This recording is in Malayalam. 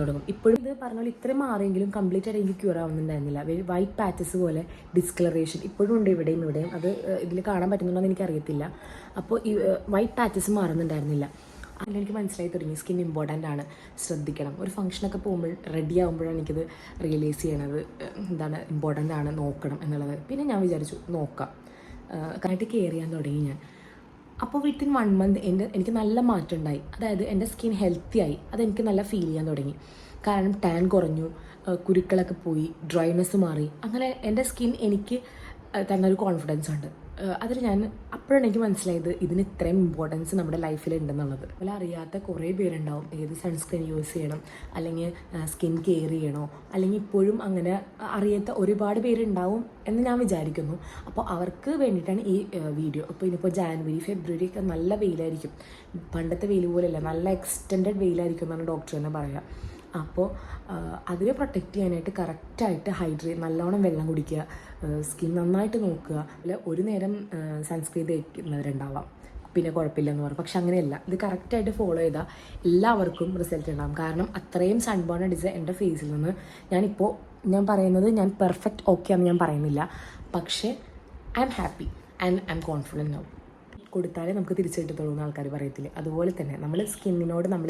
തുടങ്ങും. ഇപ്പോഴും ഇത് പറഞ്ഞ പോലെ ഇത്രയും മാറിയെങ്കിലും കംപ്ലീറ്റ് ആയിട്ട് എനിക്ക് ക്യൂർ ആവുന്നുണ്ടായിരുന്നില്ല. വൈറ്റ് പാച്ചസ് പോലെ ഡിസ്കളറേഷൻ ഇപ്പോഴും ഉണ്ട് ഇവിടെയും. അത് ഇതിൽ കാണാൻ പറ്റുന്നുണ്ടോ എന്ന് എനിക്കറിയത്തില്ല. അപ്പോൾ ഈ വൈറ്റ് പാച്ചസ് മാറുന്നുണ്ടായിരുന്നില്ല. അതിൽ എനിക്ക് മനസ്സിലായി തുടങ്ങി സ്കിൻ ഇമ്പോർട്ടൻ്റ് ആണ്, ശ്രദ്ധിക്കണം. ഒരു ഫംഗ്ഷനൊക്കെ പോകുമ്പോൾ റെഡി ആകുമ്പോഴാണ് എനിക്കത് റിയലൈസ് ചെയ്യണത്, ഇമ്പോർട്ടൻ്റ് ആണ്, നോക്കണം എന്നുള്ളത്. പിന്നെ ഞാൻ വിചാരിച്ചു നോക്കാം, കറക്റ്റ് കെയർ ചെയ്യാൻ തുടങ്ങി ഞാൻ. അപ്പോൾ വിത്തിൻ 1 മന്ത് എനിക്ക് നല്ല മാറ്റം ഉണ്ടായി. അതായത് എൻ്റെ സ്കിൻ ഹെൽത്തി ആയി, അതെനിക്ക് നല്ല ഫീൽ ചെയ്യാൻ തുടങ്ങി. കാരണം ടാൻ കുറഞ്ഞു, കുരുക്കളൊക്കെ പോയി, ഡ്രൈനെസ് മാറി. അങ്ങനെ എൻ്റെ സ്കിൻ എനിക്ക് തന്നെ ഒരു കോൺഫിഡൻസ് ഉണ്ട്. അതിൽ അപ്പോഴാണ് എനിക്ക് മനസ്സിലായത് ഇതിന് ഇത്രയും ഇമ്പോർട്ടൻസ് നമ്മുടെ ലൈഫിൽ ഉണ്ടെന്നുള്ളത്. അതുപോലെ അറിയാത്ത കുറേ പേരുണ്ടാവും ഏത് സൺസ്ക്രീൻ യൂസ് ചെയ്യണം, അല്ലെങ്കിൽ സ്കിൻ കെയർ ചെയ്യണോ, അല്ലെങ്കിൽ ഇപ്പോഴും അങ്ങനെ അറിയാത്ത ഒരുപാട് പേരുണ്ടാവും എന്ന് ഞാൻ വിചാരിക്കുന്നു. അപ്പോൾ അവർക്ക് വേണ്ടിയിട്ടാണ് ഈ വീഡിയോ. ഇപ്പോൾ ഇനിയിപ്പോൾ ജാനുവരി ഫെബ്രുവരി ഒക്കെ നല്ല വെയിലായിരിക്കും, പണ്ടത്തെ വെയിൽ പോലെയല്ല, നല്ല എക്സ്റ്റെൻഡഡ് വെയിലായിരിക്കും എന്നാണ് ഡോക്ടർ തന്നെ പറയുക. അപ്പോൾ അതിനെ പ്രൊട്ടക്റ്റ് ചെയ്യാനായിട്ട് കറക്റ്റായിട്ട് നല്ലോണം വെള്ളം കുടിക്കുക, സ്കിൻ നന്നായിട്ട് നോക്കുക. അല്ല ഒരു നേരം സൺസ്ക്രീൻ തേക്കുന്നവരുണ്ടാവാം, പിന്നെ കുഴപ്പമില്ലെന്ന് പറയും. പക്ഷെ അങ്ങനെയല്ല, ഇത് കറക്റ്റായിട്ട് ഫോളോ ചെയ്താൽ എല്ലാവർക്കും റിസൾട്ട് ഉണ്ടാകും. കാരണം അത്രയും സൺബേൺ അടിച്ച എൻ്റെ ഫേസിൽ നിന്ന് ഞാൻ പറയുന്നത് ഞാൻ പെർഫെക്റ്റ് ഓക്കെ ആണെന്ന് ഞാൻ പറയുന്നില്ല, പക്ഷേ I am happy and I am confident now. കൊടുത്താലേ നമുക്ക് തിരിച്ചു കിട്ടത്തുള്ളൂ എന്ന് ആൾക്കാർ പറയത്തില്ലേ, അതുപോലെ തന്നെ നമ്മൾ സ്കിന്നിനോട് നമ്മൾ